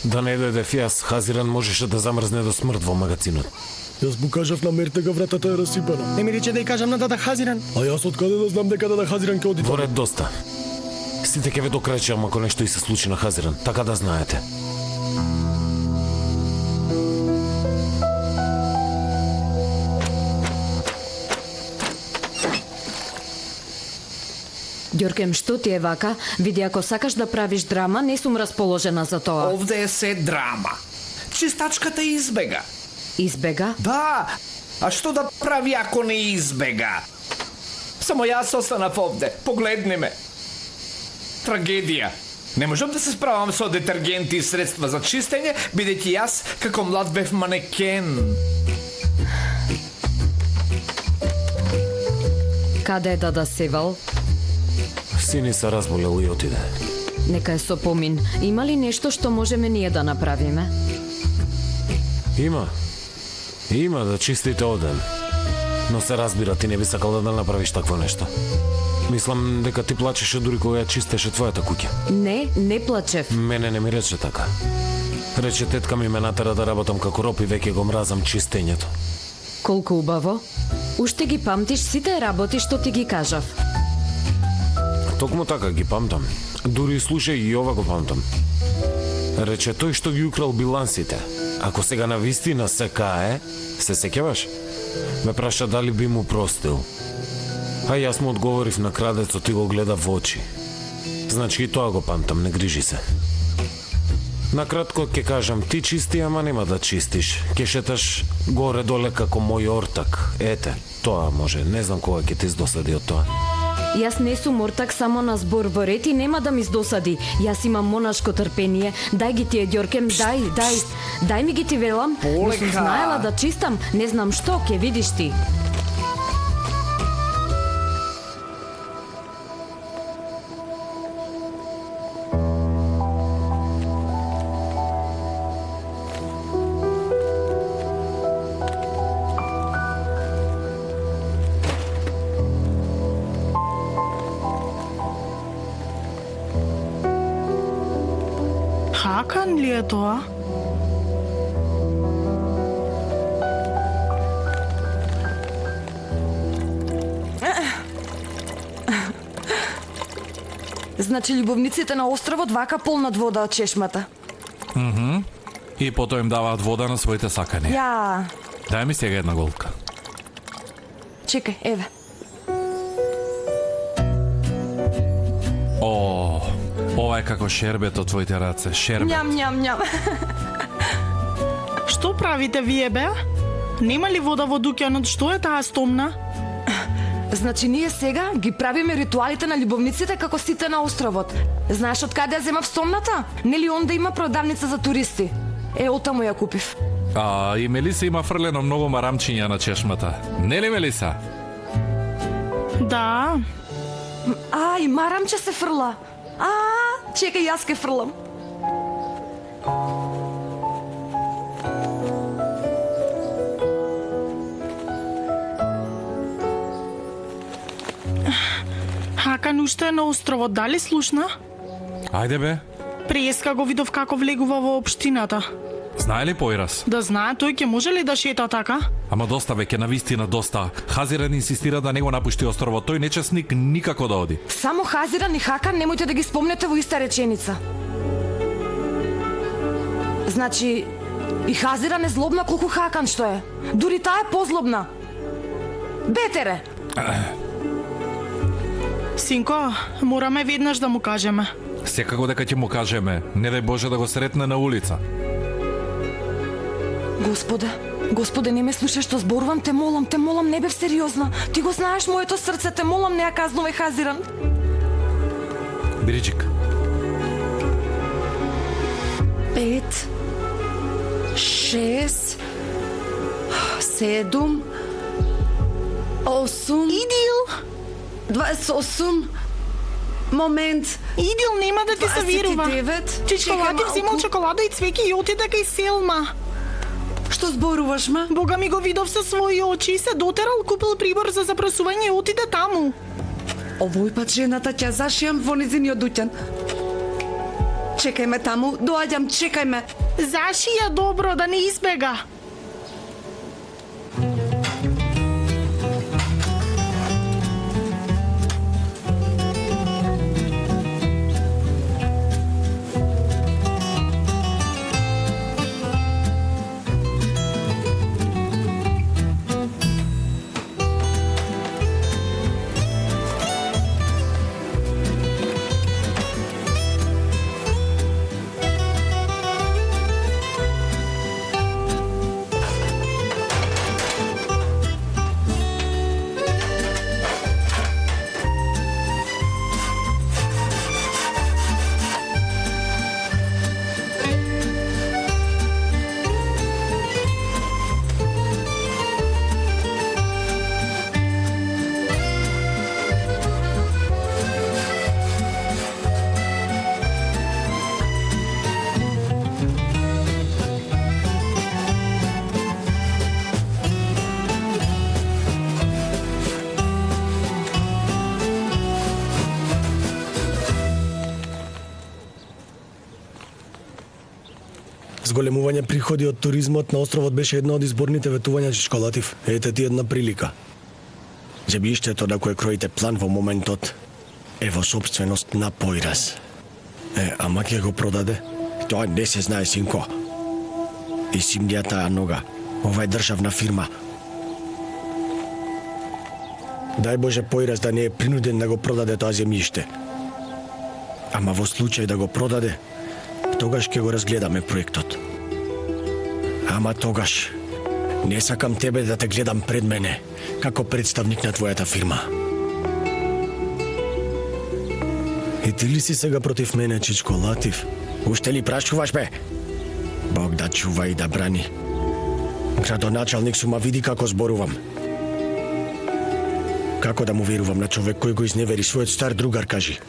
Да не дојде Фијас, Хазиран можеше да замрзне до смрт во магазинот. Јас му кажав на Мертега, вратата е расипана. Не ми рече да ја кажам на Дада Хазиран. А јас од каде да знам дека Дада Хазиран ќе оди? Во ред доста. Сите ќе ве докрачам ако нешто и се случи на Хазиран, така да знаете. Ѓоркем, што ти е вака? Види, ако сакаш да правиш драма, не сум расположена за тоа. Овде е се драма. Чистачката избега. Избега? Да, а што да прави ако не избега? Само јас останав овде, погледни ме. Трагедија. Не можам да се справам со детергенти и средства за чистење, бидејќи јас како млад бев манекен. Каде е Дада Севал? Сини се разболел и отиде. Нека е со помин. Има ли нешто што можеме ние да направиме? Има да чистите оден. Но се разбира, ти не би сакал да направиш такво нешто. Мислам дека ти плачеше дури кога ја чистеше твојата куќа. Не плачев. Мене не ми рече така. Рече тетка ми ме натера да работам како роб и веќе го мразам чистењето. Колку убаво. Уште ги памтиш сите работи што ти ги кажав. Токму така ги памтам. Дури слушај и ова го памтам. Рече тој што ги украл билансите. Ако сега на вистина се кае, се сеќаваш? Ме праша дали би му простил. А јас му одговорив на крадецот и го гледа во очи. Значи и тоа го памтам, не грижи се. Накратко ќе кажам, ти чисти, ама нема да чистиш. Ќе шеташ горе-доле како мој ортак. Ете, тоа може. Не знам кога ќе ти издосади од тоа. Јас не сум ортак само на збор во ред и нема да ми издосади. Јас имам монашко трпение. Дај ги тие, Ѓоркем, дај ми ги ти велам. Но сум знаела да чистам. Не знам што, ќе видиш ти. Хакан ли е тоа? Значи љубовниците на островот вака полнат вода од чешмата. И потоа им даваат вода на своите сакани. Ја, Дај ми сега една голка. чекај, еве. О, ова е како шербет од твоите раце, шербет. Ням. Што правите вие, бе? Нема ли вода во дуќанот? Што е таа стомна? Значи ние сега ги правиме ритуалите на љубовниците како сите на островот. Знаеш од каде ја земав стомната? Нели онда има продавница за туристи? Отаму ја купив. А, и Мелиса има фрлено многу марамчиња на чешмата. Нели, Мелиса? Да. И марамче се фрла. Чекај, јас ке фрлам. Хакан уште е на островот, дали слушна? Ајде бе, Преска го видов како влегува во општината. знае ли појраз? Да знае, тој ќе може ли да шета така? Ама доста веќе, навистина доста. Хазиран инсистира да не го напушти островот. Тој нечесник никако да оди. Само Хазиран и Хакан немојте да ги спомнете во иста реченица. Значи, и Хазиран е злобна колку Хакан што е. Дури таа е позлобна. Бетере! Синко, мораме веднаш да му кажеме. Секако дека ќе му кажеме, не дај Боже да го сретне на улица. Господе, не ме слушаш што зборувам, те молам, не бев сериозна. Ти го знаеш моето срце, те молам, не ја казнувај Хазиран. Бириджик. 5, 6, 7, 8. Идил! 28, Момент. Идил нема да ти се верува. 29. Чичколатив Чекај земал малку. чоколада и цвеки и отиде кај Селма. Што зборуваш, ма? Бога ми го видов со своји очи, се дотерал, купил прибор за запрасување и отиде таму. Овој пат жената ќе зашијам во низиниот дуќан. Чекај ме таму, доаѓам, чекај ме. Зашија добро да не избега. Зголемување приходи од туризмот на островот беше една од изборните ветувања Чичколатив. Ете ти една прилика. Џебиштето на кое кроите план во моментот е во собственост на Појрас. Ама ќе го продаде? Тоа не се знае, синко. И симдија таа нога. Ова е државна фирма. Дај Боже Појрас да не е принуден да го продаде тоа земјиште. Ама во случај да го продаде, тогаш ќе го разгледаме проектот. Ама тогаш не сакам тебе да те гледам пред мене како представник на твојата фирма. И ти ли си сега против мене, Чичколатив? Уште ли прашуваш, бе? Бог да чува и да брани. Градоначалник сума види како зборувам. Како да му верувам на човек кој го изневери својот стар другар, кажи?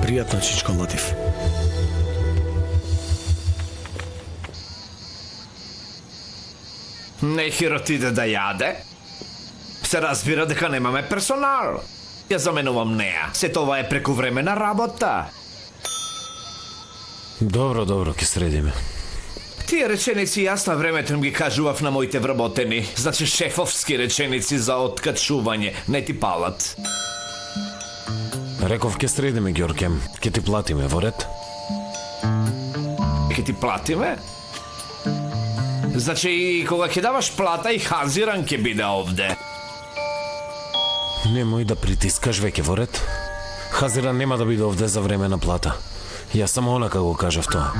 Пријатно, Чичколатив. Нехирот иде да јаде. Се разбира дека немаме персонал. Ја заменувам неа. Се тоа е преку време на работа. Добро, ќе средиме. Тие реченици јас на времето им ги кажував на моите вработени. Значи шефовски реченици за откачување. Не ти палат. Реков ќе средиме, Ѓоркем. Ќе ти платиме, во ред? Ќе ти платиме? Значи и кога ќе даваш плата и Хазиран ќе биде овде. Немој да притискаш веќе, во ред? Хазиран нема да биде овде за време на плата. Јас само онака го кажав тоа.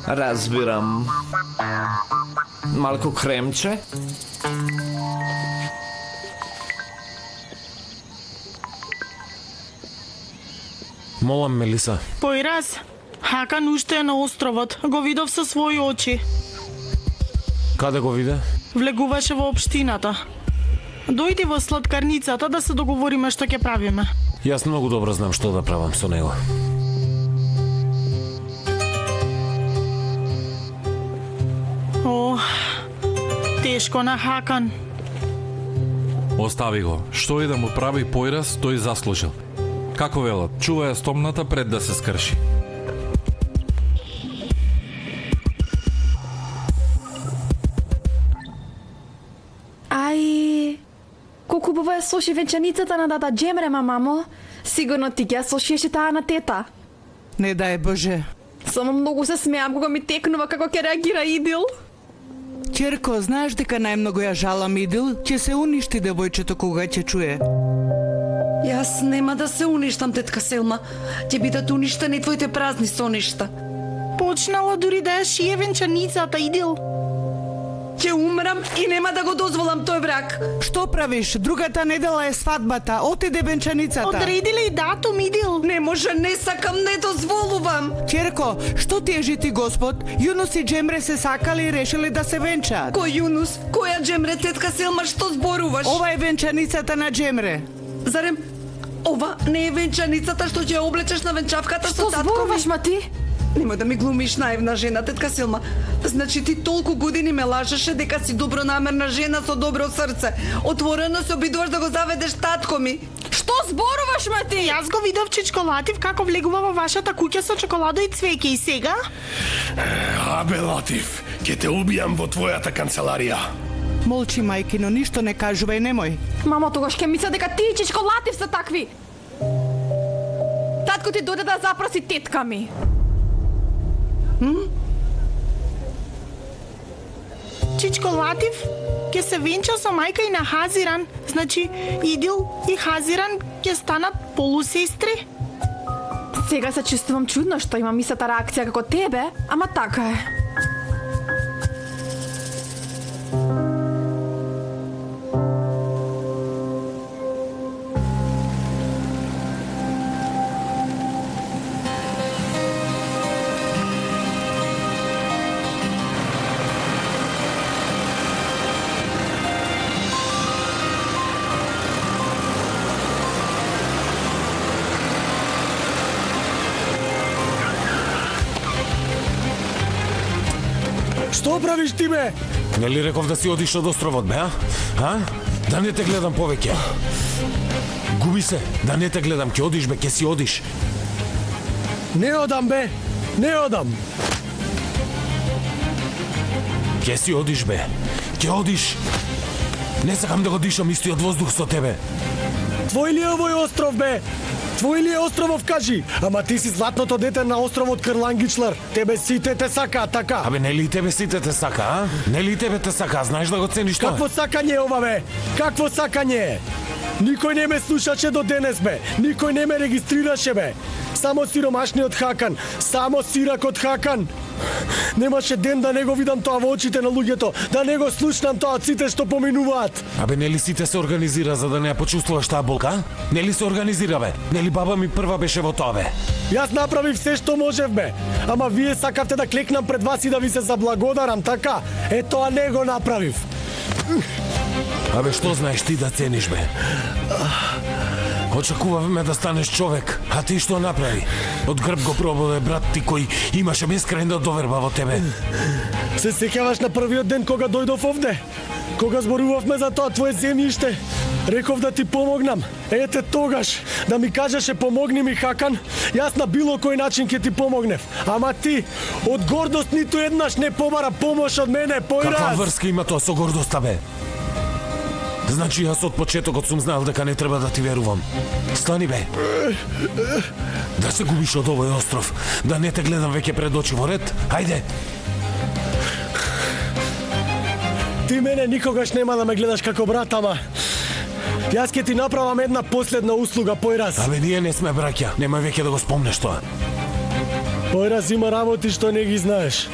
Разбирам. Малку кремче? Молам, Мелиса. Појрас, Хакан уште е на островот. Го видов со своји очи. Каде го виде? Влегуваше во општината. Дојди во сладкарницата да се договориме што ќе правиме. Јас многу добро знам што да правам со него. О, тешко на Хакан. Остави го. Што и да му прави Појрас, тој заслужил. Како велат, чуваја стомната пред да се скрши. Ај, колку убаво ја соши венчаницата на дада Джемрема, мамо. Сигурно ти ќе ја сошиеше таа на тета. Не дај Боже. Само многу се смеам кога ми текнува како ќе реагира Идил. Ќерко, знаеш дека најмногу ја жалам Идил, ќе се уништи девојчето кога ќе чуе. Јас нема да се уништам, тетка Селма. Ќе бидат уништени твоите празни соништа. Почнала дури да ја шие венчаницата, Идил. Ќе умрам и нема да го дозволам тој брак. Што правиш? Другата недела е свадбата. Отиде венчаницата. Одредиле и датум, Идил. Не може, не сакам, не дозволувам. Ќерко, што тежи Господ? Јунус и Джемре се сакали и решили да се венчаат. Кој Јунус? Која Джемре, тетка Селма, што зборуваш? Ова е венчаницата на Джемре. Зарем, ова не е венчаницата што ќе ја облечеш на венчавката со татко ми? Што зборуваш, ма ти? Немој да ми глумиш наивна жена, тетка Селма. Значи ти толку години ме лажеше дека си добронамерна жена со добро срце. Отворено се обидуваш да го заведеш татко ми. Што зборуваш, ма ти? Јас го видов Чичко Латив како влегува во вашата куќа со чоколадо и цвеќе и сега? Абе, Латив, ќе те убијам во твојата канцеларија. Молчи, мајкино, ништо не кажувај, немој. Мамо, тогаш ќе мисля дека ти и Чичко Латив се такви. Татко ти дојде да запроси тетка ми. Чичко Латив ќе се венча со мајка и на Хазиран. Значи, Идил и Хазиран ќе станат полусестри? Сега се чувствувам чудно што имам истата реакција како тебе, ама така е. Што правиш ти, бе? Нели реков да си одиш од островот, бе, а? Да не те гледам повеќе. Губи се, да не те гледам, ќе одиш, бе, ќе си одиш. Не одам, бе. Не одам. Ќе си одиш, бе. Ќе одиш. Не сакам да го дишам истиот воздух со тебе. Твој ли е овој остров, бе? Твој ли е островов, кажи? Ама ти си златното дете на островот Крлангичлар. Тебе сите те сакаат, така? Абе, нели и тебе сите те сака, а? Нели и тебе те сака, знаеш да го цениш тоа? Какво сакање е ова, бе? Какво сакање е? Никој не ме слушаше до денес, бе. Никој не ме регистрираше, бе. Само сиромашниот Хакан. Само сиракот Хакан. Немаше ден да не го видам тоа во очите на луѓето, да не го слушнам тоа од сите што поминуваат. Абе, нели сите се организира за да не ја почувствуваш таа болка? Нели се организира, бе? Нели баба ми прва беше во тоа, бе? Јас направив се што можев, бе. Ама вие сакавте да клекнам пред вас и да ви се заблагодарам, така? Е, тоа не го направив. Абе, што знаеш ти да цениш, бе? Очекувавме да станеш човек, а ти што направи? Од грб го прободе брат ти кој имаше бескрајна доверба во тебе. Се сеќаваш на првиот ден кога дојдов овде? Кога зборувавме за тоа твое земјиште? Реков да ти помогнам. Ете тогаш, да ми кажеше помогни ми, Хакан, јас на било кој начин ќе ти помогнев. Ама ти, од гордост ниту еднаш не побара помош од мене, појраз. Каква врска има тоа со гордоста, бе? Значи јас од почетокот сум знаел дека не треба да ти верувам. Стани, бе. Да се губиш од овој остров, да не те гледам веќе пред очи во ред. Ајде. Ти мене никогаш нема да ме гледаш како брат, ама јас ќе ти направам една последна услуга, појраз. Абе, ние не сме браќа, нема веќе да го спомнеш тоа. Појраз, има работи што не ги знаеш.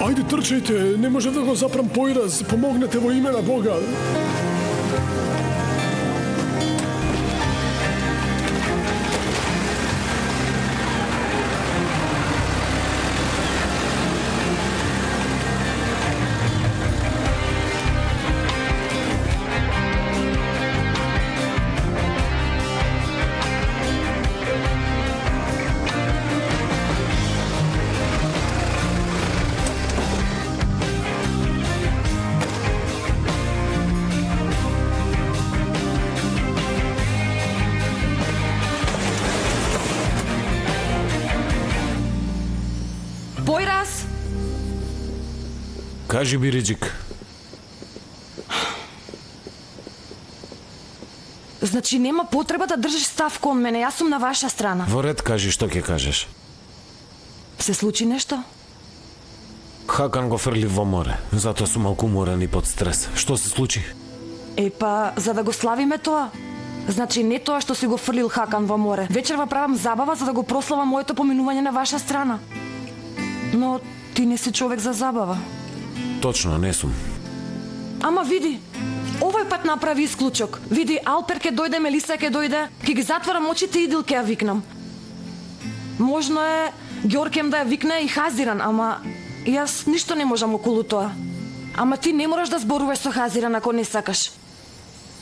Ајде, трчајте, не може да го запрам, појраз, помогнете во име на Бога. Појраз! Кажи, Бириджик. Значи нема потреба да држиш став кон мене, јас сум на ваша страна. Во ред кажи што ќе кажеш. Се случи нешто? Хакан го фрли во море, затоа сум малку уморен и под стрес. Што се случи? Епа, за да го славиме тоа. Значи не тоа што си го фрлил Хакан во море. Вечерва правам забава за да го прославам моето поминување на ваша страна. Но ти не си човек за забава. Точно, не сум. Ама види, овој пат направи исклучок. Види, Алпер ке дојде, Мелиса ке дојде, ке ги затворам очите и Идил ке ја викнам. Можно е Ѓоркем да ја викне и Хазиран, ама јас ништо не можам околу тоа. Ама ти не мораш да зборуваш со Хазиран ако не сакаш.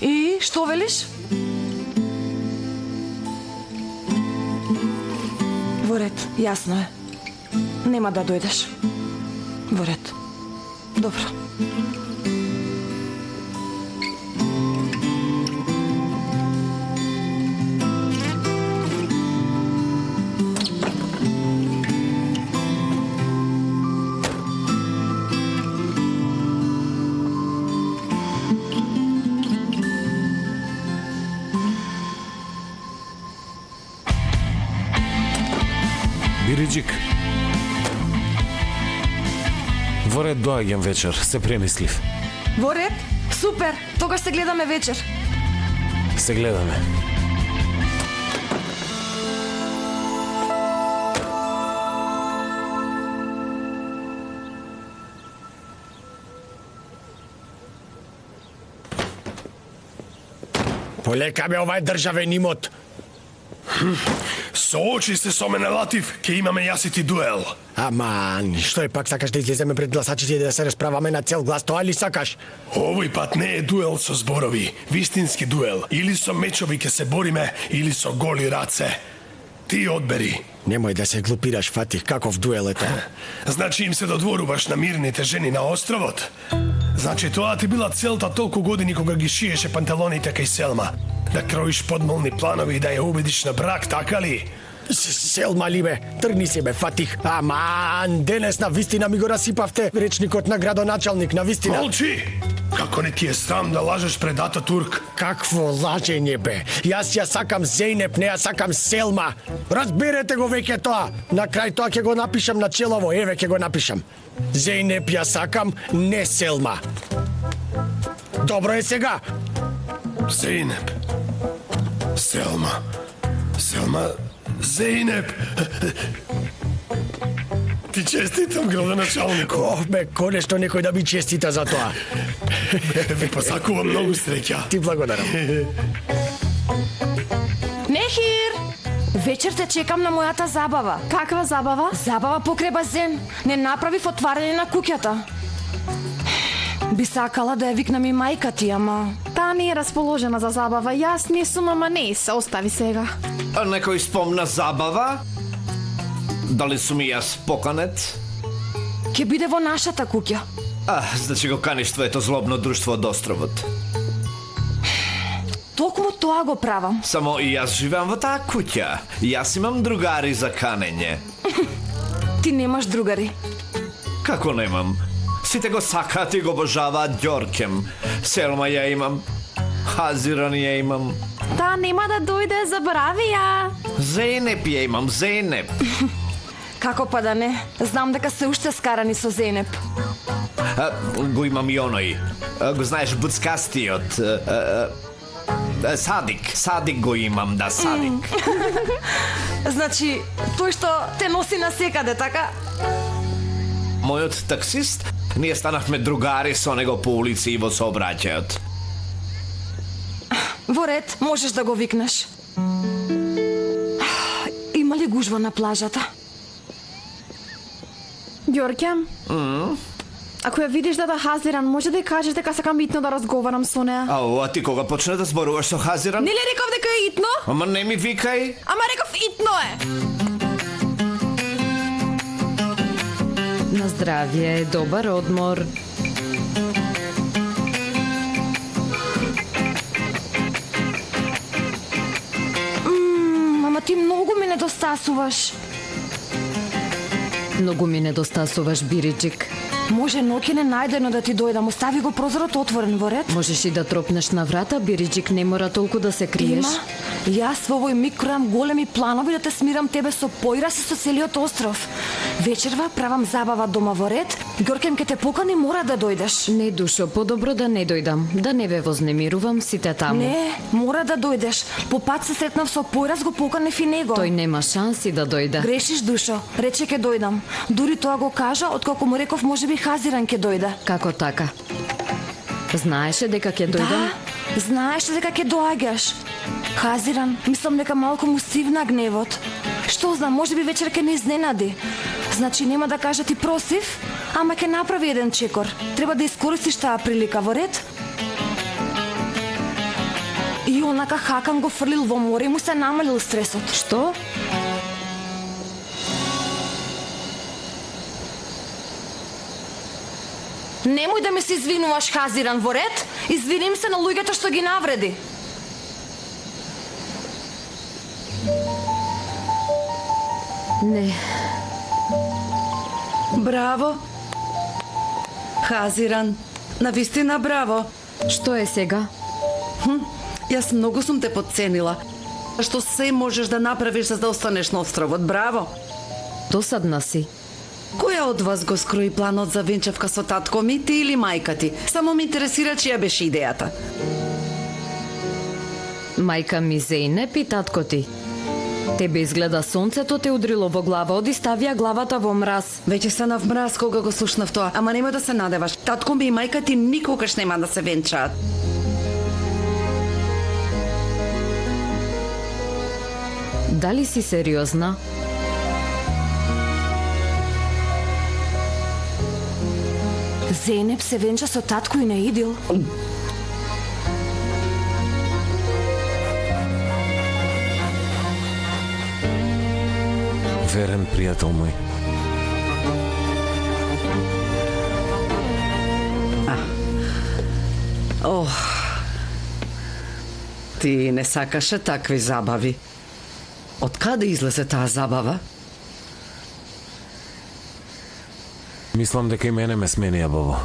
И што велиш? Во ред, јасно е. Нема да дојдеш. Во ред. Добро. Бириджик. Во ред доаѓам вечер, се премислив. Во ред? Супер! Тогаш се гледаме вечер. Се гледаме. Полека бе овај државен имот. Соочи се со мене, Латиф, ке имаме јас и ти дуел. Аман, што е пак сакаш да излеземе пред гласачите и да се расправаме на цел глас, тоа ли сакаш? Овој пат не е дуел со зборови, вистински дуел. Или со мечови ке се бориме, или со голи раце. Ти одбери. Немој да се глупираш, Фатих, каков дуел е тоа? Значи им се додворуваш на мирните жени на островот? Значи тоа ти била целта толку години кога ги шиеше панталоните кај Селма? Да кроиш подмолни планови и да ја убедиш на брак, така ли? Селма ли бе? Тргни се бе, Фатих. Аман, денес на вистина ми го расипавте речникот на градоначалник, на вистина. Молчи! Како не ти е срам да лажеш пред Ататурк? Какво лажење бе? Јас ја сакам Зејнеп, не ја сакам Селма. Разберете го веќе тоа. На крај тоа ќе го напишам на челово, еве ќе го напишам. Зејнеп ја сакам, не Селма. Добро е сега. Зејнеп. Селма. Селма. Зејнеп. Ти честитам, градоначалнику. Ох, бе, конечно некој да ми честита за тоа. Ви посакувам многу среќа. Ти благодарам. Нехир! Вечер те чекам на мојата забава. Каква забава? Забава покрај базен. Не направив отварање на куќата. Би сакала да ја викнам и мајка ти, ама... Таа не е расположена за забава. Јас не сум, ама не се остави сега. А некој спомна забава? Дали сум и јас поканет? Ке биде во нашата куќа. Значи го каниш твоето злобно друштво од островот. Токму тоа го правам. Само и јас живеам во таа куќа. Јас имам другари за канење. Ти немаш другари. Како немам? Сите го сакаат и го обожаваат Ѓоркем. Селма ја имам. Хазиран ја имам. Таа нема да дојде, забрави ја. Зејнеп ја имам, Зејнеп. Како па да не? Знам дека се уште скарани со Зејнеп. Го имам и оној. Го знаеш буцкастиот. Садик. Садик го имам, да, Садик. Значи, тој што те носи насекаде, така? Мојот таксист, ние станавме другари со него по улици и во сообраќајот. Во ред, можеш да го викнеш. Има ли гужва на плажата? Ѓорке? Ако ја видиш да Хазиран, може да ја кажеш дека сакам итно да разговарам со неа. А ти кога почна да зборуваш со Хазиран? Не ли реков дека е итно? Ама не ми викај. Ама реков итно е. На здравје, добар одмор. Ама ти многу ми недостасуваш. Многу ми недостасуваш, Бириджик. Може ноќе не најдено да ти дојдам, остави го прозорот отворен, во ред? Можеш и да тропнеш на врата, Бириджик, не мора толку да се криеш. Има. Јас во овој миг кројам големи планови да те смирам тебе со поирас и со целиот остров. Вечерва правам забава дома во ред. Ѓоркем ке те покани, мора да дојдеш. Не, Душо, подобро да не дојдам. Да не ве вознемирувам, сите таму. Не, мора да дојдеш. По пат се сретнав со поирас, го поканев и него. Тој нема шанси да дојде. Грешиш, Душо. Рече ке дојдам. Дури тоа го кажа, откако му реков можеби Хазиран ке дојде. Како така? Знаеше дека ќе дојдам? Да, знаеше дека ќе доаѓаш. Хазиран, мислам дека малку му сивна гневот. Што знам, можеби вечер ќе не изненади. Значи нема да кажа ти просив, ама ќе направи еден чекор. Треба да искористиш таа прилика, во ред? И онака Хакан го фрлил во море и му се намалил стресот. Што? Немој да ми се извинуваш, Хазиран, во ред? Извиним се на луѓето што ги навреди. Не. Браво. Хазиран, навистина браво. Што е сега? Јас многу сум те подценила. Што се можеш да направиш за да останеш на островот, браво. Досадна си. Која од вас го скрои планот за венчавка со татко ми, ти или мајка ти? Само ме интересира чија беше идејата. Мајка ми Зейнеп и татко ти. Тебе изгледа сонцето те удрило во глава, оди ставија главата во мраз. Веќе станав мраз кога го слушнав тоа, ама нема да се надеваш. Татко ми и мајка ти никогаш нема да се венчаат. Дали си сериозна? Зейнеп се венча со татко и на Идил. Верен пријател мој. Ти не сакаше такви забави. Од каде излезе таа забава? Мислам дека и мене ме сменија, Бобо.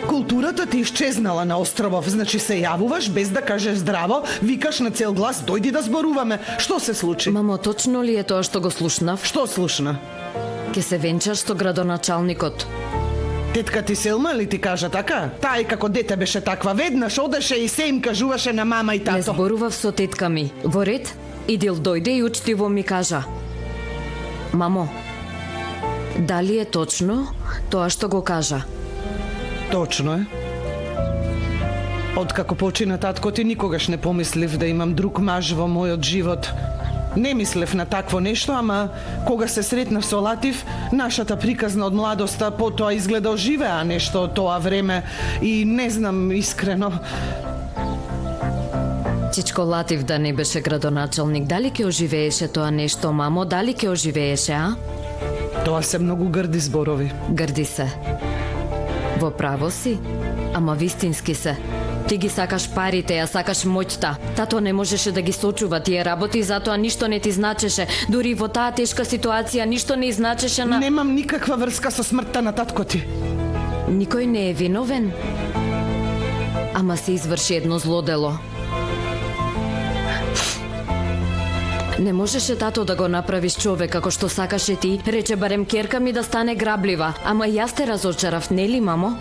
Културата ти исчезнала на островов, значи се јавуваш без да кажеш здраво, викаш на цел глас, дојди да зборуваме. Што се случи? Мамо, точно ли е тоа што го слушнав? Што слушна? Ке се венчаш со градоначалникот. Тетка ти Селма ли ти кажа така? Таа и како дете беше таква, веднаш одеше и се им кажуваше на мама и Не тато. зборував со тетка ми. Во ред, Идил дојде и учтиво ми кажа: Мамо, дали е точно тоа што го кажа? Точно е. Откако почина татко ти, никогаш не помислив да имам друг маж во мојот живот. Не мислев на такво нешто, ама кога се сретнав со Латив, нашата приказна од младоста потоа изгледа оживеа нешто од тоа време и не знам искрено. Чичко Латив да не беше градоначалник, дали ќе оживееше тоа нешто, мамо? Дали ќе оживееше, а? Тоа се многу грди зборови. Грди се. Во право си, ама вистински се. Ти ги сакаш парите, ја сакаш моќта. Тато не можеше да ги сочува тие работи, затоа ништо не ти значеше. Дури во таа тешка ситуација ништо не изначеше на... Немам никаква врска со смртта на татко ти. Никој не е виновен. Ама се изврши едно зло дело. Не можеше тато да го направиш човек како што сакаше ти. Рече барем керка ми да стане граблива. Ама јас те разочарав, нели, мамо?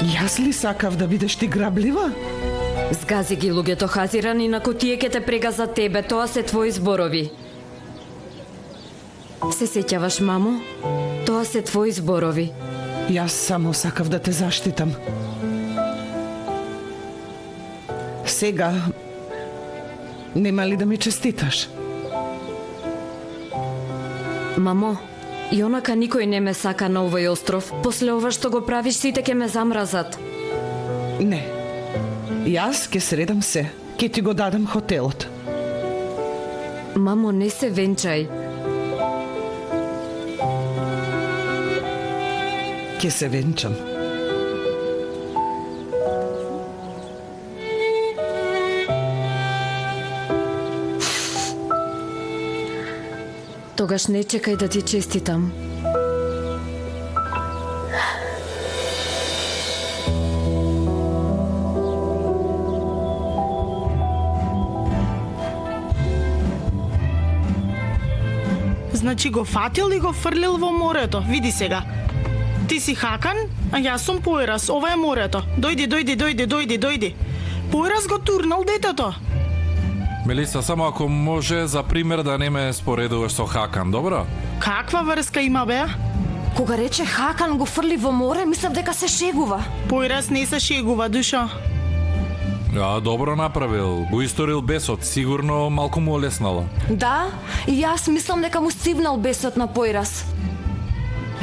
Јас ли сакав да бидеш ти граблива? Згази ги луѓето, Хазиран, инаку тие ке те прегазат тебе. Тоа се твои зборови. Се сеќаваш, мамо? Тоа се твои зборови. Јас само сакав да те заштитам. Сега нема ли да ми честиташ? Мамо, и онака никој не ме сака на овој остров. После ова што го правиш, сите ќе ме замразат. Не. Јас ќе средам се. Ќе Ке ти го дадам хотелот. Мамо, не се венчај. Ке се венчам. Тогаш не чекај да ти честитам. Значи го фатил и го фрлил во морето. Види сега. Ти си Хакан, а јас сум Појрас. Ова е морето. Дојди. Појрас го турнал детето. Мелиса, само ако може за пример да не ме споредуваш со Хакан, добро? Каква врска има, бе? Кога рече Хакан го фрли во море, мислев дека се шегува. Појрас не се шегува, душо. Добро направил. Го историл бесот, сигурно малку му олеснало. Да, и јас мислам дека му стивнал бесот на Појрас.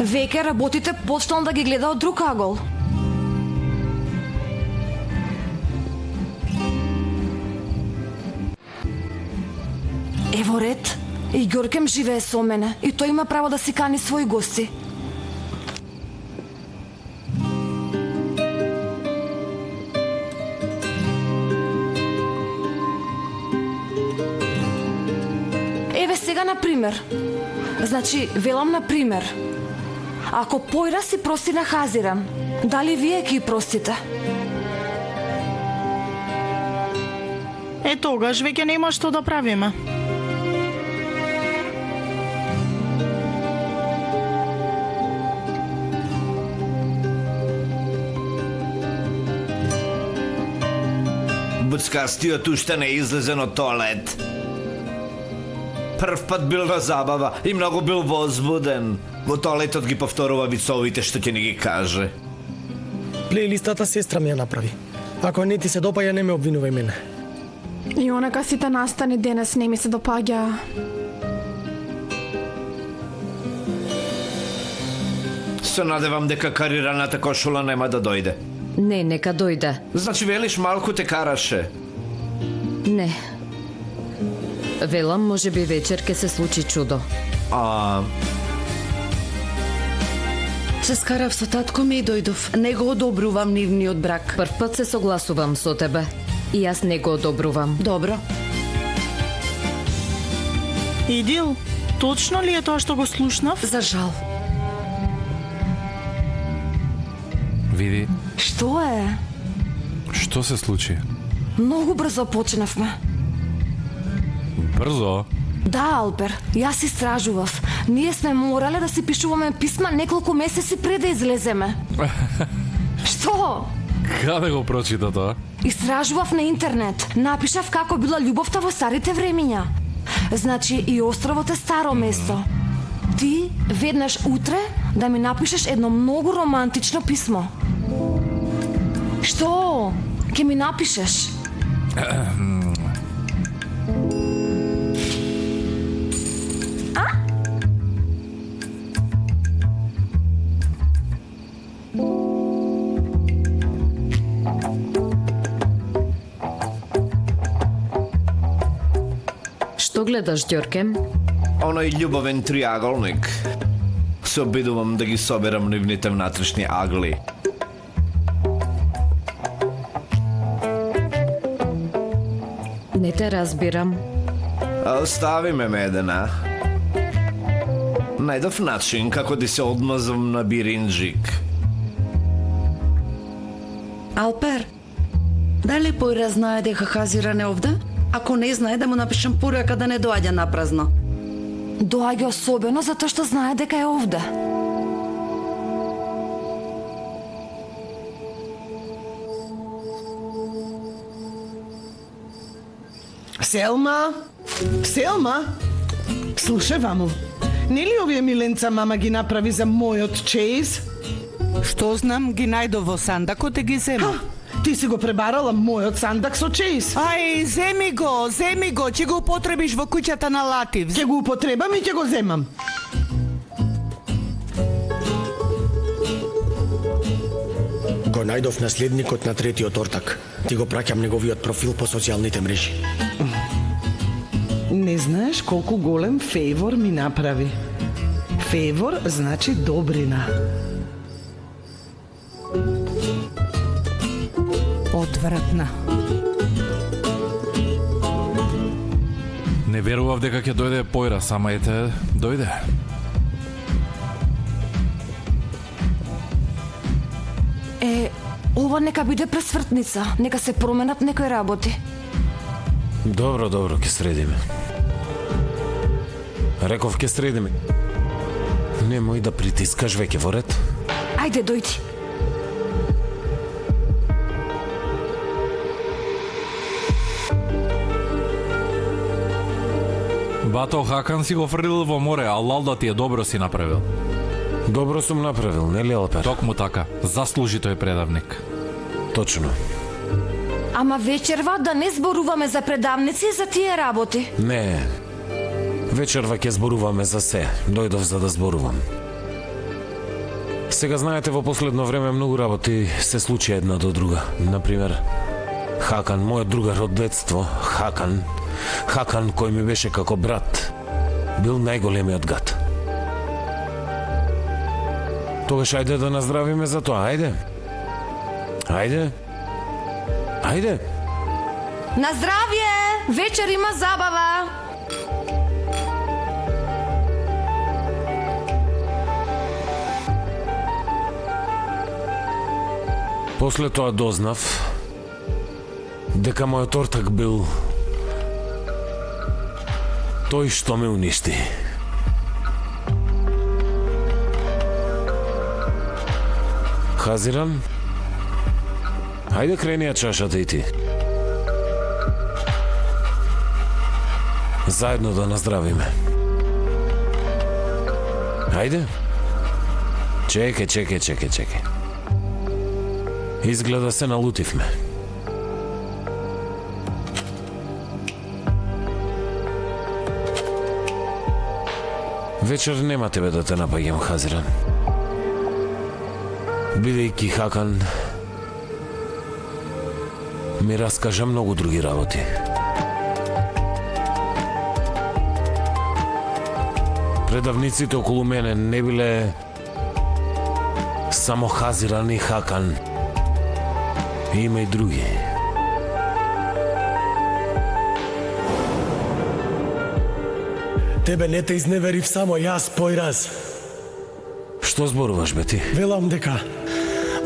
Веќе работите почнал да ги гледа од друг агол. Ево ред, и Ѓоркем живее со мене, и тој има право да си кани своји гости. Еве сега на пример. Значи, велам на пример. Ако Појрас си прости на Хазиран, дали вие ќе простите? Тогаш веќе нема што да правиме. Буцкастиот уште не излезен од тоалет. Прв пат бил на забава и многу бил возбуден. Во тоалетот ги повторува вицовите што ќе ни ги каже. Плейлистата сестра ми ја направи. Ако не ти се допаѓа, не ме обвинувај мене. И онека сите настани денес не ми се допаѓа. Се надевам дека карираната кошула нема да дојде. Не, нека дојде. Значи велиш малку те караше. Не. Велам, може би вечер ке се случи чудо. Се скарав со татко ми и дојдов. Не го одобрувам нивниот брак. Прв пат се согласувам со тебе. И јас не го одобрувам. Добро. Идил, точно ли е тоа што го слушнав? За жал. Види, Што е? што се случи? Многу брзо почнавме. Брзо? Да, Алпер, јас истражував. Ние сме морале да си пишуваме писма неколку месеци пред да излеземе. Што? Каде го прочита тоа? Истражував на интернет. Напишав како била љубовта во старите времиња. Значи и островот е старо место. Ти веднаш утре да ми напишеш едно многу романтично писмо. Што? Ке ми напишеш? Што гледаш, Ѓоркем? Оној љубовен триаголник. Се обидувам да ги соберам нивните внатрешни агли. Не те разбирам. Остави ме, Медена. Најдов начин како да се одмазвам на биринджик. Алпер, дали Појрас знае дека Хазиран е овде? Ако не знае, да му напишам порака да не доаѓа напразно. Доаѓа особено затоа што знае дека е овде. Селма? Селма? Слушај, ваму. Нели овие миленца мама ги направи за мојот чеиз? Што знам, ги најдов во сандакот и ги зема. Ти си го пребарала мојот сандак со чеиз. Ај, земи го, ќе го употребиш во куќата на Латив. Ќе го употребам и ќе го земам. Го Го најдов наследникот на третиот ортак. Ти го праќам неговиот профил по социјалните мрежи. Не знаеш колку голем фейвор ми направи. Фейвор значи добрина. Одвратна. Не верував дека ќе дојде појра, сама ете, дојде. Ова нека биде пресвртница. Нека се променат некои работи. Добро, ќе средиме. Реков ќе средиме. Немој да притискаш веќе во ред. Ајде, дојди. Бато, Хакан си го фрлил во море, а Лалда ти е добро си направил. Добро сум направил, нели Алпер? Токму така. Заслужи тој предавник. Точно. Ама вечерва да не зборуваме за предавници и за тие работи. Не. Вечерва ќе зборуваме за се. Дојдов за да зборувам. Сега знаете, во последно време многу работи се случи една до друга. Например, Хакан, мојот другар од детство, Хакан кој ми беше како брат, бил најголемиот гад. Тогаш ајде да наздравиме за тоа, ајде. На здравје! Вечер има забава! После тоа дознав дека мојот ортак бил тој што ме уништи. Хазиран, хајде крени ја чашата и ти. Заедно да наздравиме. Хајде. Чекај. Изгледа се налутивме. Вечер нема тебе да те напаѓам, Хазиран. Бидејќи Хакан ми раскажа многу други работи. Предавниците околу мене не биле само Хазиран и Хакан. Има и други. Тебе не те изневерив само јас, Појраз. Што зборуваш, бе ти? Велам дека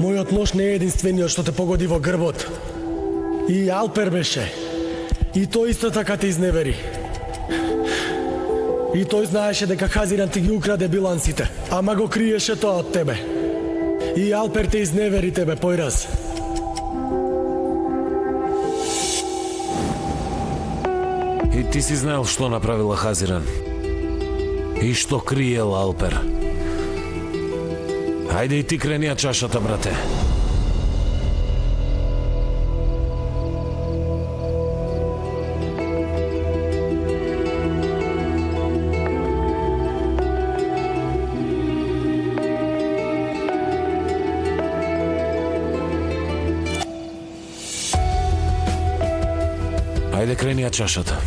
мојот нож не е единствениот што те погоди во грбот. И Алпер беше. И тој исто така те изневери. И тој знаеше дека Хазиран ти ги украде билансите, ама го криеше тоа од тебе. И Алпер те изневери тебе, Појраз. И ти си знаел што направила Хазиран. И што криела Алпер. Хајде и ти крени ја чашата, брате. Хајде крени ја чашата.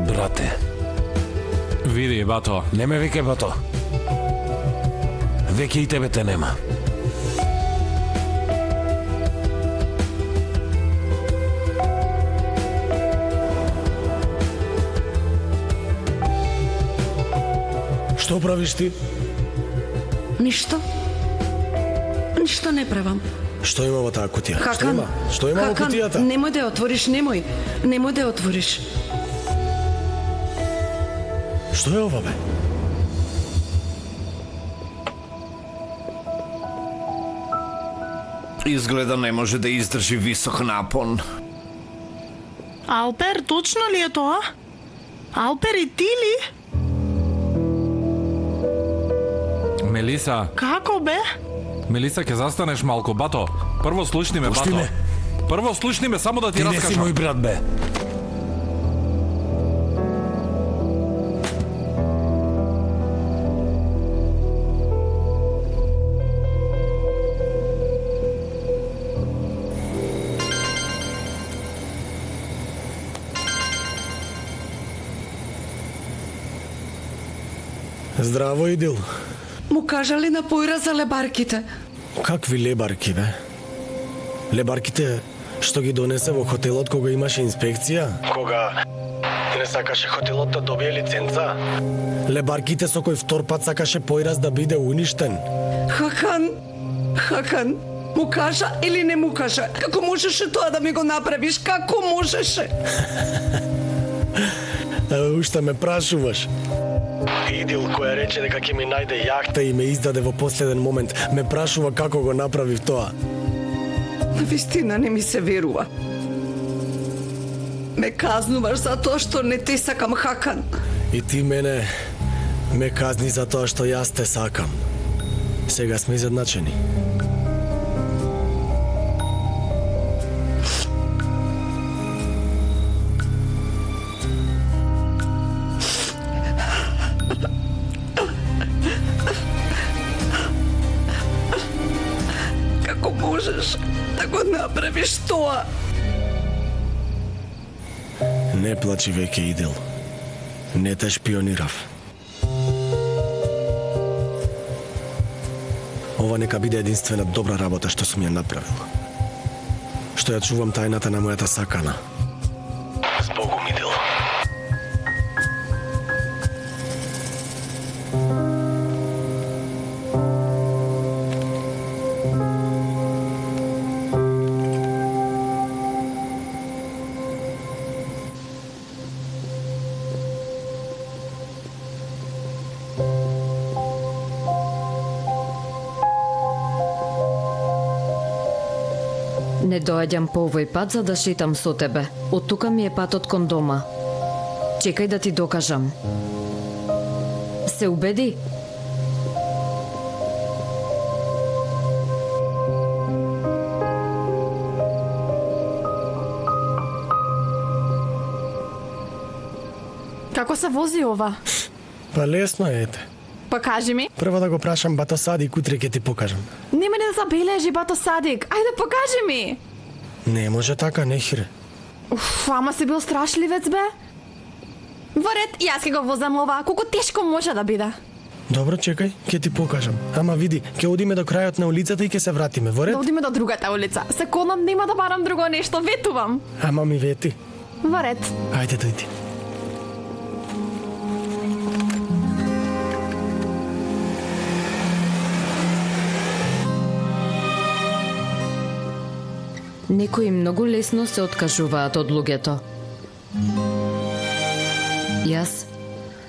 Брате. Види, Бато. Не ме викај, Бато. Веќе и тебе те нема. Што правиш ти? Ништо не правам. Што има во таа кутија? Хакан, Што има во кутијата? Немој да ја отвориш, немој да ја отвориш. Што е ова, бе? Изгледа не може да издржи висок напон. Алпер, точно ли е тоа? Алпер и ти ли? Мелиса. Како бе? Мелиса, ќе застанеш малку, Бато. Прво слушни ме, Пушти Бато. ме. Прво слушни ме, само да ти Ти не раскажам. си мој брат, бе. Здраво, Идил. Му кажа ли на Појра за лебарките? Какви лебарки, бе? Лебарките што ги донесе во хотелот кога имаше инспекција? Кога не сакаше хотелот да добие лиценца? Лебарките со кој втор пат сакаше Појрас да биде уништен? Хакан, му кажа или не му кажа? Како можеше тоа да ми го направиш? Како можеше? Уште ме прашуваш. Идил која рече дека ќе ми најде јахта и ме издаде во последен момент, ме прашува како го направив тоа. Навистина не ми се верува. Ме казнуваш за тоа што не те сакам, Хакан. И ти мене ме казни за тоа што јас те сакам. Сега сме изедначени. Како можеш да го направиш тоа? Не плачи веќе, Идил. Не те шпионирав. Ова нека биде единствена добра работа што сум ја направил. Што ја чувам тајната на мојата сакана. Збогум, Идил. Не доаѓам по овој пат за да шетам со тебе. Од тука ми е патот кон дома. Чекај да ти докажам. Се убеди? Како се вози ова? Па лесно е, ете. Па кажи ми. Прво да го прашам бато Садик, утре ќе ти покажам. Нема не забележи, бато Садик. Ајде покажи ми. Не може така, не хире. Уф, ама си бил страшливец, бе. Во ред, јас ќе го возам ова. Колку тешко може да биде. Добро, чекај, ќе ти покажам. Ама види, ќе одиме до крајот на улицата и ќе се вратиме, во ред? Да одиме до другата улица. Се колам, нема да барам друго нешто, ветувам. Ама ми вети. Во ред. Ајде, дојди. Некои многу лесно се откажуваат од луѓето. Јас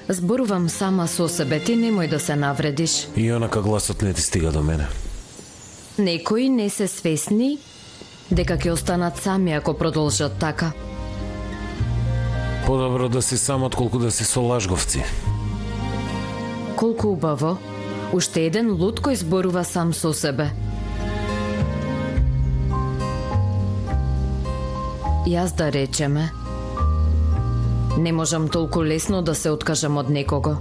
зборувам сама со себе, ти немој да се навредиш. И онака гласот не ти стига до мене. Некои не се свесни дека ќе останат сами ако продолжат така. Подобро да си сам отколку да си со лажговци. Колку убаво, уште еден луд кој зборува сам со себе. Јас да речеме, не можам толку лесно да се откажам од некого.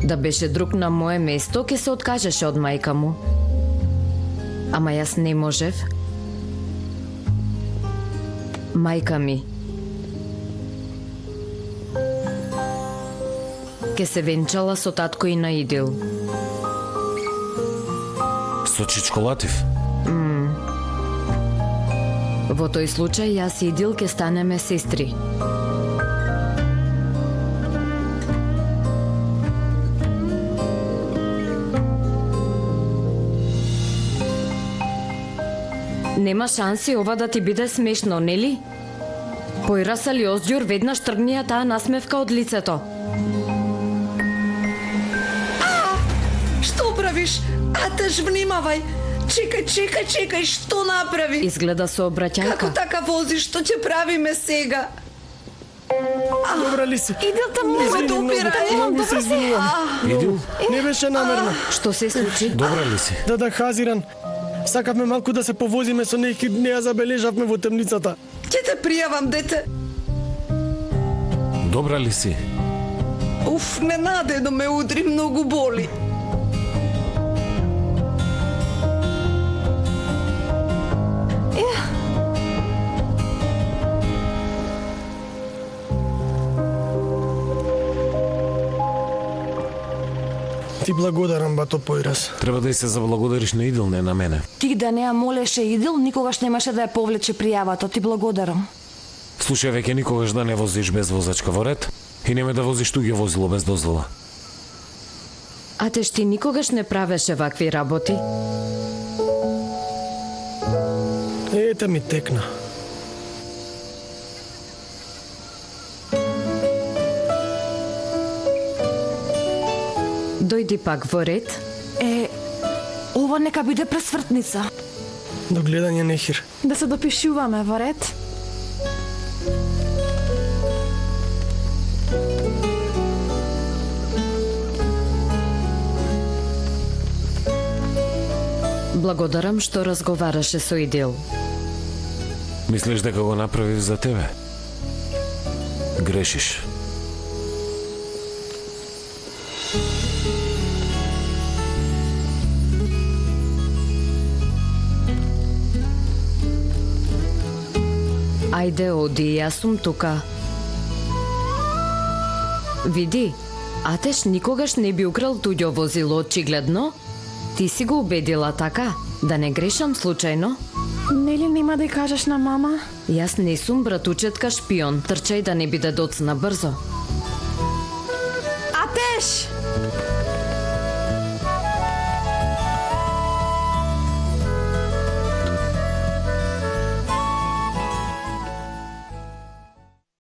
Да беше друг на мое место, ќе се откажеше од мајка му. Ама јас не можев. Мајка ми ќе се венчала со татко и на Идил. Со Чичколатив? Во тој случај јас и Идил ќе станеме сестри. Нема шанси ова да ти биде смешно, нели? Појраса ли Озѓур веднаш тргни ја таа насмевка од лицето. Што правиш? Аташ, внимавај! Чекај, што направи? Изгледа сообраќајка. Како така возиш? Што ќе правиме сега? Добра ли си? Идил таму, Нема да упира. Многу се извинувам. Идил? Не беше намерно. Што се случи? Добра ли си? Да, Хазиран. Сакавме малку да се повозиме со неки, не ја забележавме во темницата. Ќе те пријавам, дете. Добра ли си? Уф, ненадено ме удри, многу боли. Ти благодарам, бато Појрас. Треба да и се заблагодариш на Идил, не на мене. Ти да не ја молеше Идил, никогаш немаше да ја повлече пријавата. Ти благодарам. Слушај, веќе никогаш да не возиш без возачка во ред и нема да возиш туѓе возило без дозвола. Атеш, ти никогаш не правеше вакви работи? Ете ми текна. Дојди пак во ред. Ова нека биде пресвртница. До гледање, Нехир. Да се допишуваме во ред. Благодарам што разговараше со Идил. Мислиш дека го направив за тебе? Грешиш. Ајде, оди, јас сум тука. Види, Атеш никогаш не би украл туѓо возило, очигледно. Ти си го убедила така, да не грешам случајно. Нели нема да ја кажеш на мама? Јас не сум братучетка шпион, трчај да не биде доцна брзо. Атеш!